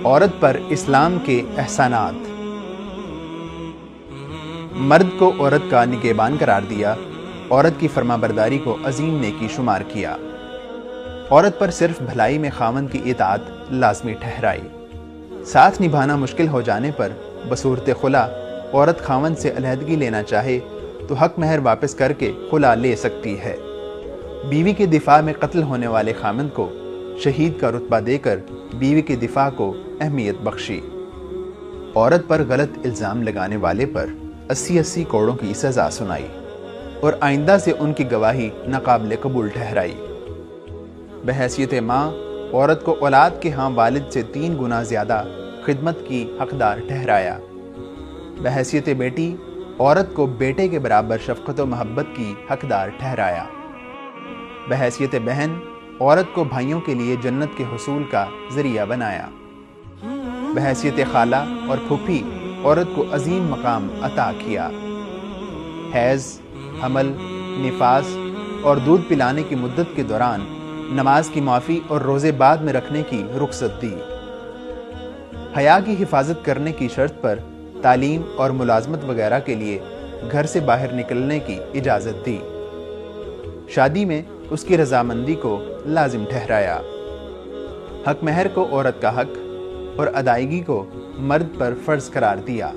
عورت پر اسلام کے احسانات۔ مرد کو عورت کا نگہبان قرار دیا، عورت کی فرما برداری کو عظیم نیکی شمار کیا، عورت پر صرف بھلائی میں خاوند کی اطاعت لازمی ٹھہرائی۔ ساتھ نبھانا مشکل ہو جانے پر بصورت خلا عورت خاوند سے علیحدگی لینا چاہے تو حق مہر واپس کر کے خلا لے سکتی ہے۔ بیوی کے دفاع میں قتل ہونے والے خاوند کو شہید کا رتبہ دے کر بیوی کے دفاع کو اہمیت بخشی۔ عورت پر غلط الزام لگانے والے پر 80 کوڑوں کی سزا سنائی اور آئندہ سے ان کی گواہی ناقابل قبول ٹھہرائی۔ بحیثیت ماں عورت کو اولاد کے ہاں والد سے 3 گنا زیادہ خدمت کی حقدار ٹھہرایا۔ بحیثیت بیٹی عورت کو بیٹے کے برابر شفقت و محبت کی حقدار ٹھہرایا۔ بحیثیت بہن عورت کو بھائیوں کے لیے جنت کے حصول کا ذریعہ بنایا۔ بحیثیت خالہ اور پھوپھی عورت کو عظیم مقام عطا کیا۔ حیض، حمل، نفاس اور دودھ پلانے کی مدت کے دوران نماز کی معافی اور روزے بعد میں رکھنے کی رخصت دی۔ حیا کی حفاظت کرنے کی شرط پر تعلیم اور ملازمت وغیرہ کے لیے گھر سے باہر نکلنے کی اجازت دی۔ شادی میں اس کی رضامندی کو لازم ٹھہرایا۔ حق مہر کو عورت کا حق اور ادائیگی کو مرد پر فرض قرار دیا۔